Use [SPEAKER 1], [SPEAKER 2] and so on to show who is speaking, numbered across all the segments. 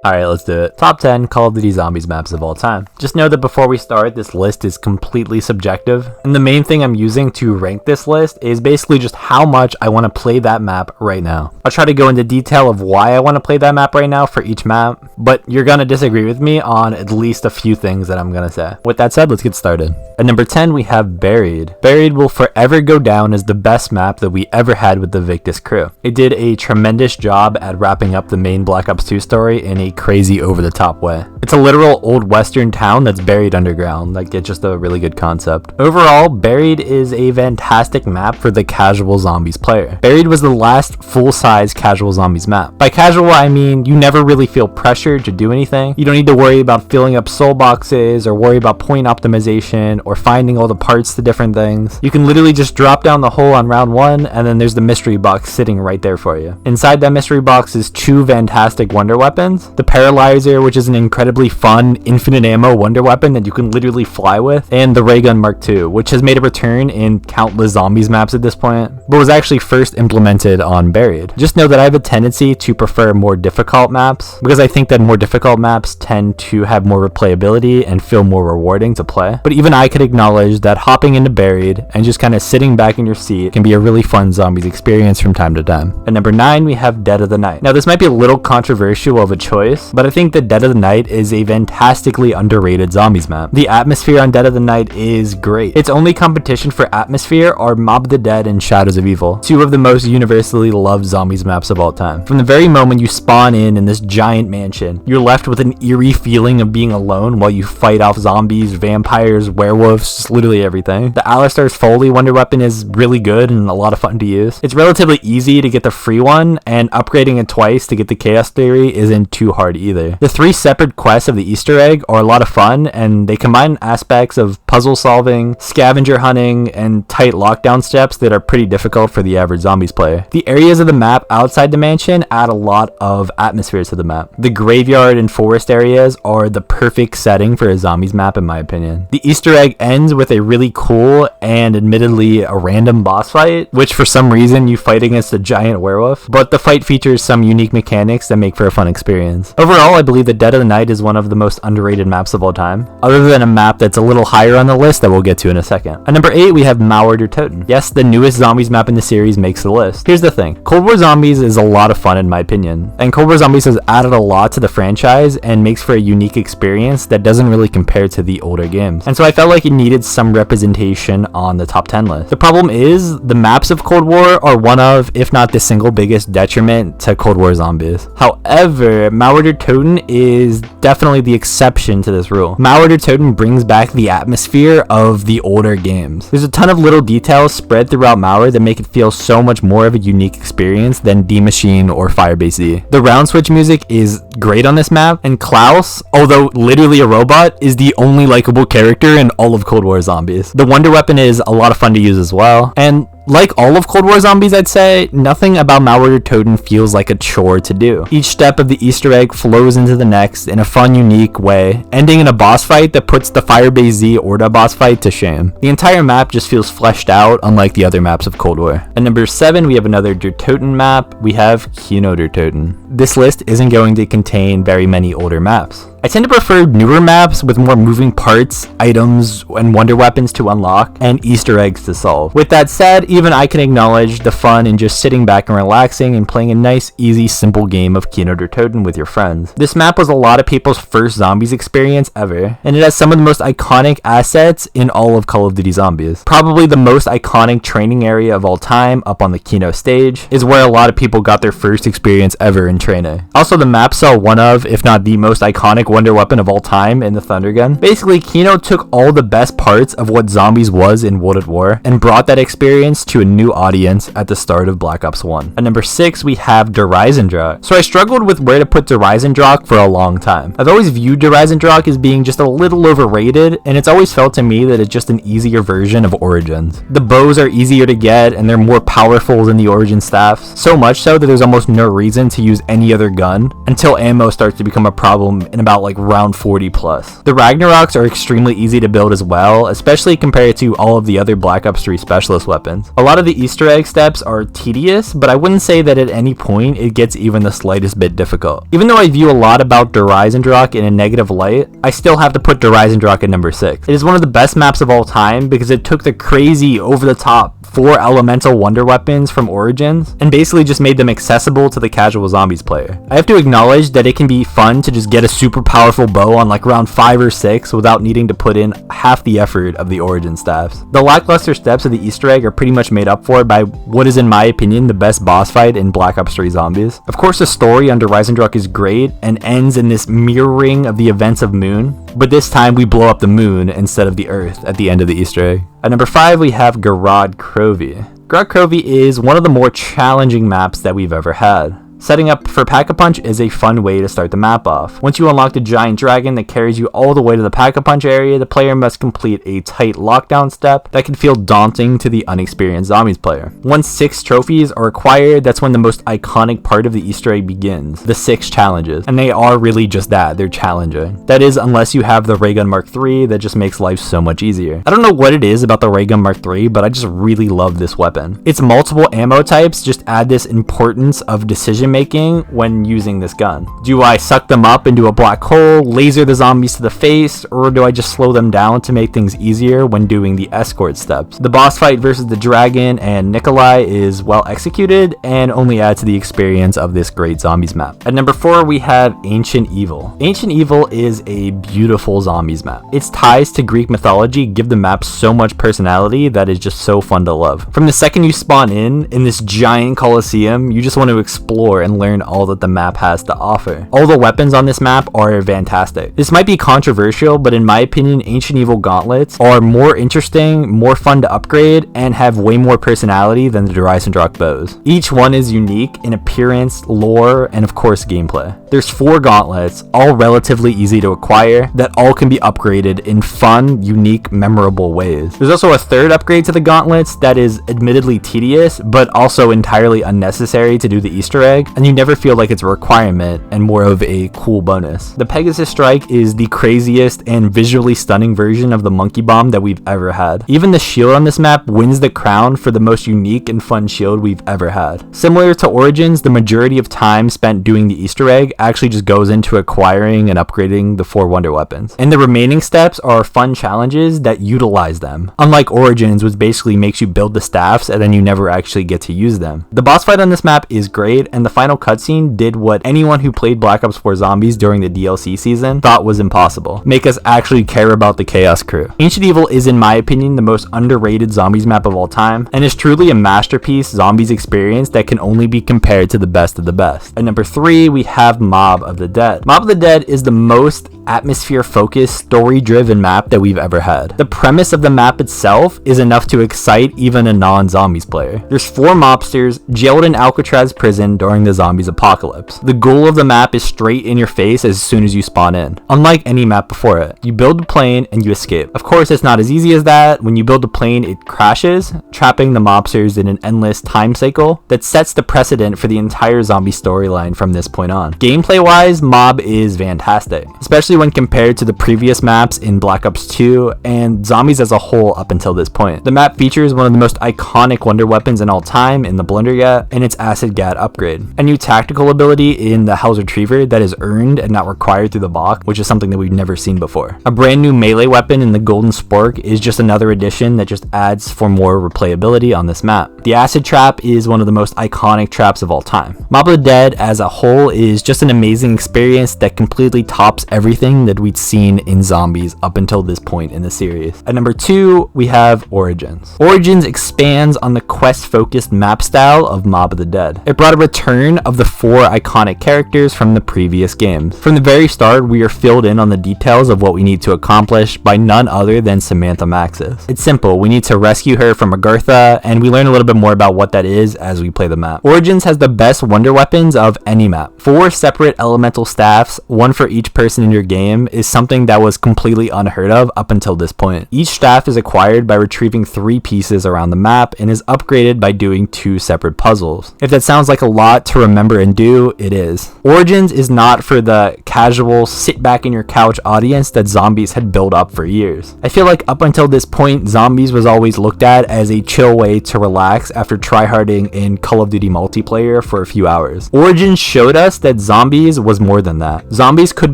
[SPEAKER 1] Alright, let's do it. Top 10 Call of Duty Zombies maps of all time. Just know that before we start, this list is completely subjective, and the main thing I'm using to rank this list is basically just how much I want to play that map right now. I'll try to go into detail of why I want to play that map right now for each map, but you're gonna disagree with me on at least a few things that I'm gonna say. With that said, let's get started. At number 10, we have Buried. Buried will forever go down as the best map that we ever had with the Victus crew. It did a tremendous job at wrapping up the main Black Ops 2 story in a crazy over-the-top way. It's a literal old western town that's buried underground. Like, it's just a really good concept. Overall, Buried is a fantastic map for the casual zombies player. Buried was the last full-size casual zombies map. By casual, I mean you never really feel pressured to do anything. You don't need to worry about filling up soul boxes or worry about point optimization or finding all the parts to different things. You can literally just drop down the hole on round 1 and then there's the mystery box sitting right there for you. Inside that mystery box is 2 fantastic wonder weapons. The Paralyzer, which is an incredibly fun infinite ammo wonder weapon that you can literally fly with, and the Ray Gun Mark II, which has made a return in countless zombies maps at this point, but was actually first implemented on Buried. Just know that I have a tendency to prefer more difficult maps because I think that more difficult maps tend to have more replayability and feel more rewarding to play. But even I could acknowledge that hopping into Buried and just kind of sitting back in your seat can be a really fun zombies experience from time to time. At number 9, we have Dead of the Night. Now, this might be a little controversial of a choice, but I think that Dead of the Night is a fantastically underrated zombies map. The atmosphere on Dead of the Night is great. Its only competition for atmosphere are Mob of the Dead and Shadows of Evil, 2 of the most universally loved zombies maps of all time. From the very moment you spawn in this giant mansion, you're left with an eerie feeling of being alone while you fight off zombies, vampires, werewolves, just literally everything. The Alistar's Foley wonder weapon is really good and a lot of fun to use. It's relatively easy to get the free one, and upgrading it twice to get the Chaos Theory isn't too hard either. The 3 separate quests of the Easter egg are a lot of fun, and they combine aspects of puzzle solving, scavenger hunting, and tight lockdown steps that are pretty difficult for the average zombies player. The areas of the map outside the mansion add a lot of atmosphere to the map. The graveyard and forest areas are the perfect setting for a zombies map in my opinion. The Easter egg ends with a really cool and admittedly a random boss fight, which for some reason you fight against a giant werewolf, but the fight features some unique mechanics that make for a fun experience. Overall, I believe that Dead of the Night is one of the most underrated maps of all time, other than a map that's a little higher on the list that we'll get to in a second. At number 8, we have Gorod Der Toten. Yes, the newest zombies map in the series makes the list. Here's the thing, Cold War Zombies is a lot of fun in my opinion, and Cold War Zombies has added a lot to the franchise and makes for a unique experience that doesn't really compare to the older games. And so I felt like it needed some representation on the top 10 list. The problem is, the maps of Cold War are one of, if not the single biggest detriment to Cold War Zombies. However, Gorod Der Toten is definitely the exception to this rule. Gorod Der Toten brings back the atmosphere of the older games. There's a ton of little details spread throughout Mauer that make it feel so much more of a unique experience than D Machine or Firebase Z. The round switch music is great on this map, and Klaus, although literally a robot, is the only likable character in all of Cold War Zombies. The wonder weapon is a lot of fun to use as well, and like all of Cold War Zombies, I'd say, nothing about Gorod Der Toten feels like a chore to do. Each step of the Easter egg flows into the next in a fun, unique way, ending in a boss fight that puts the Firebase Z Orda boss fight to shame. The entire map just feels fleshed out, unlike the other maps of Cold War. At number 7, we have another Der Toten map. We have Kino Der Toten. This list isn't going to contain very many older maps. I tend to prefer newer maps with more moving parts, items, and wonder weapons to unlock, and Easter eggs to solve. With that said, even I can acknowledge the fun in just sitting back and relaxing and playing a nice, easy, simple game of Kino Der Toten with your friends. This map was a lot of people's first zombies experience ever, and it has some of the most iconic assets in all of Call of Duty Zombies. Probably the most iconic training area of all time, up on the Kino stage, is where a lot of people got their first experience ever in training. Also, the map saw one of, if not the most iconic wonder weapon of all time in the Thunder Gun. Basically, Kino took all the best parts of what zombies was in World at War and brought that experience to a new audience at the start of Black Ops 1. At number 6, we have Der Eisendrache. So I struggled with where to put Der Eisendrache for a long time. I've always viewed Der Eisendrache as being just a little overrated, and it's always felt to me that it's just an easier version of Origins. The bows are easier to get, and they're more powerful than the Origin staffs, so much so that there's almost no reason to use any other gun until ammo starts to become a problem in about about like round 40 plus. The Ragnaroks are extremely easy to build as well, especially compared to all of the other Black Ops 3 specialist weapons. A lot of the Easter egg steps are tedious, but I wouldn't say that at any point it gets even the slightest bit difficult. Even though I view a lot about Der Eisendrache in a negative light, I still have to put Der Eisendrache at number 6. It is one of the best maps of all time because it took the crazy, over-the-top 4 elemental wonder weapons from Origins and basically just made them accessible to the casual zombies player. I have to acknowledge that it can be fun to just get a super powerful bow on like round 5 or 6 without needing to put in half the effort of the Origin staffs. The lackluster steps of the Easter egg are pretty much made up for by what is in my opinion the best boss fight in Black Ops 3 Zombies. Of course the story under Eisendrache is great and ends in this mirroring of the events of Moon, but this time we blow up the moon instead of the earth at the end of the Easter egg. At number 5 we have Gorod Krovi. Gorod Krovi is one of the more challenging maps that we've ever had. Setting up for Pack-a-Punch is a fun way to start the map off. Once you unlock the giant dragon that carries you all the way to the Pack-a-Punch area, the player must complete a tight lockdown step that can feel daunting to the unexperienced zombies player. Once 6 trophies are acquired, that's when the most iconic part of the Easter egg begins, the 6 challenges. And they are really just that, they're challenging. That is, unless you have the Ray Gun Mark III, that just makes life so much easier. I don't know what it is about the Ray Gun Mark III, but I just really love this weapon. Its multiple ammo types just add this importance of decision making when using this gun. Do I suck them up into a black hole, laser the zombies to the face, or do I just slow them down to make things easier when doing the escort steps? The boss fight versus the dragon and Nikolai is well executed and only adds to the experience of this great zombies map. At number 4 we have Ancient Evil. Ancient Evil is a beautiful zombies map. Its ties to Greek mythology give the map so much personality that is just so fun to love. From the second you spawn in this giant coliseum, you just want to explore and learn all that the map has to offer. All the weapons on this map are fantastic. This might be controversial, but in my opinion, Ancient Evil gauntlets are more interesting, more fun to upgrade, and have way more personality than the Der Eisendrache bows. Each one is unique in appearance, lore, and of course gameplay. There's 4 gauntlets, all relatively easy to acquire, that all can be upgraded in fun, unique, memorable ways. There's also a third upgrade to the gauntlets that is admittedly tedious, but also entirely unnecessary to do the Easter egg, and you never feel like it's a requirement and more of a cool bonus. The Pegasus Strike is the craziest and visually stunning version of the monkey bomb that we've ever had. Even the shield on this map wins the crown for the most unique and fun shield we've ever had. Similar to Origins, the majority of time spent doing the Easter egg actually just goes into acquiring and upgrading the 4 wonder weapons. And the remaining steps are fun challenges that utilize them. Unlike Origins, which basically makes you build the staffs and then you never actually get to use them. The boss fight on this map is great, and the final cutscene did what anyone who played Black Ops 4 Zombies during the DLC season thought was impossible. Make us actually care about the Chaos Crew. Ancient Evil is in my opinion the most underrated zombies map of all time, and is truly a masterpiece zombies experience that can only be compared to the best of the best. At number 3 we have Mob of the Dead. Mob of the Dead is the most atmosphere focused, story driven map that we've ever had. The premise of the map itself is enough to excite even a non-zombies player. There's 4 mobsters jailed in Alcatraz prison during the zombies apocalypse. The goal of the map is straight in your face as soon as you spawn in. Unlike any map before it, you build a plane and you escape. Of course, it's not as easy as that. When you build a plane, it crashes, trapping the mobsters in an endless time cycle that sets the precedent for the entire zombie storyline from this point on. Gameplay wise, Mob is fantastic, especially when compared to the previous maps in Black Ops 2 and zombies as a whole up until this point. The map features one of the most iconic wonder weapons in all time in the Blundergat and its Acid Gat upgrade. A new tactical ability in the House Retriever that is earned and not required through the box, which is something that we've never seen before. A brand new melee weapon in the Golden Spork is just another addition that just adds for more replayability on this map. The Acid Trap is one of the most iconic traps of all time. Mob of the Dead as a whole is just an amazing experience that completely tops everything that we'd seen in zombies up until this point in the series. At number 2, we have Origins. Origins expands on the quest-focused map style of Mob of the Dead. It brought a return of the 4 iconic characters from the previous games. From the very start, we are filled in on the details of what we need to accomplish by none other than Samantha Maxis. It's simple, we need to rescue her from Agartha, and we learn a little bit bit more about what that is as we play the map. Origins has the best wonder weapons of any map. 4 separate elemental staffs, one for each person in your game, is something that was completely unheard of up until this point. Each staff is acquired by retrieving 3 pieces around the map and is upgraded by doing 2 separate puzzles. If that sounds like a lot to remember and do, it is. Origins is not for the casual sit back in your couch audience that Zombies had built up for years. I feel like up until this point, Zombies was always looked at as a chill way to relax after tryharding in Call of Duty multiplayer for a few hours. Origins showed us that Zombies was more than that. Zombies could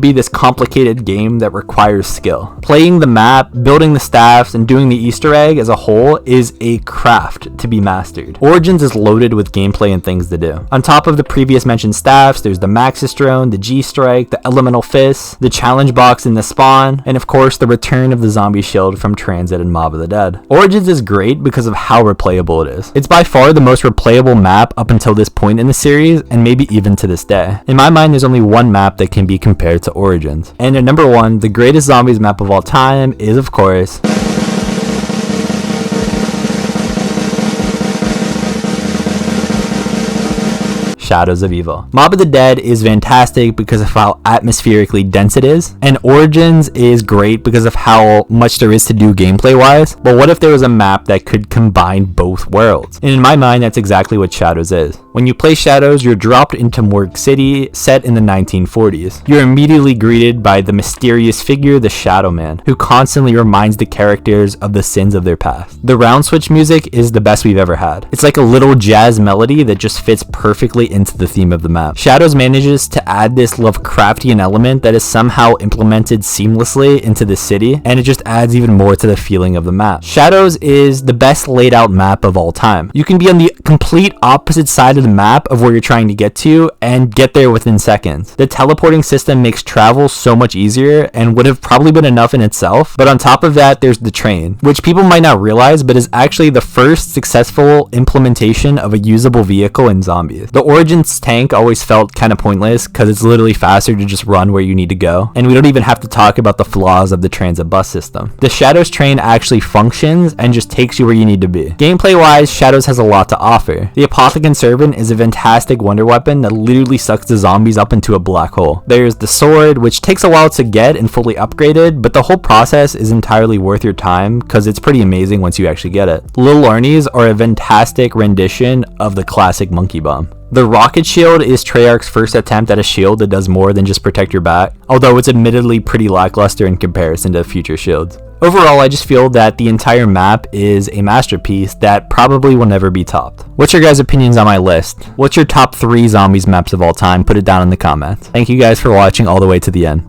[SPEAKER 1] be this complicated game that requires skill. Playing the map, building the staffs, and doing the Easter egg as a whole is a craft to be mastered. Origins is loaded with gameplay and things to do. On top of the previous mentioned staffs, there's the Maxis drone, the G-Strike, the Elemental Fist, the challenge box in the spawn, and of course the return of the zombie shield from Transit and Mob of the Dead. Origins is great because of how replayable it is. It's by far the most replayable map up until this point in the series, and maybe even to this day. In my mind, there's only one map that can be compared to Origins. And at number 1, the greatest Zombies map of all time is, of course, Shadows of Evil. Mob of the Dead is fantastic because of how atmospherically dense it is, and Origins is great because of how much there is to do gameplay wise. But what if there was a map that could combine both worlds? And in my mind, that's exactly what Shadows is. When you play Shadows, you're dropped into Morgue City, set in the 1940s. You're immediately greeted by the mysterious figure, the Shadow Man, who constantly reminds the characters of the sins of their past. The round switch music is the best we've ever had. It's like a little jazz melody that just fits perfectly into the theme of the map. Shadows manages to add this Lovecraftian element that is somehow implemented seamlessly into the city, and it just adds even more to the feeling of the map. Shadows is the best laid out map of all time. You can be on the complete opposite side of the map of where you're trying to get to and get there within seconds. The teleporting system makes travel so much easier and would have probably been enough in itself, but on top of that, there's the train, which people might not realize, but is actually the first successful implementation of a usable vehicle in Zombies. The Origins tank always felt kind of pointless because it's literally faster to just run where you need to go, and we don't even have to talk about the flaws of the transit bus system. The Shadows train actually functions and just takes you where you need to be. Gameplay wise, Shadows has a lot to offer. The Apothecant Servant is a fantastic wonder weapon that literally sucks the zombies up into a black hole. There's the sword, which takes a while to get and fully upgraded, but the whole process is entirely worth your time because it's pretty amazing once you actually get it. Little Arnie's are a fantastic rendition of the classic Monkey Bomb. The Rocket Shield is Treyarch's first attempt at a shield that does more than just protect your back, although it's admittedly pretty lackluster in comparison to future shields. Overall, I just feel that the entire map is a masterpiece that probably will never be topped. What's your guys' opinions on my list? What's your top 3 Zombies maps of all time? Put it down in the comments. Thank you guys for watching all the way to the end.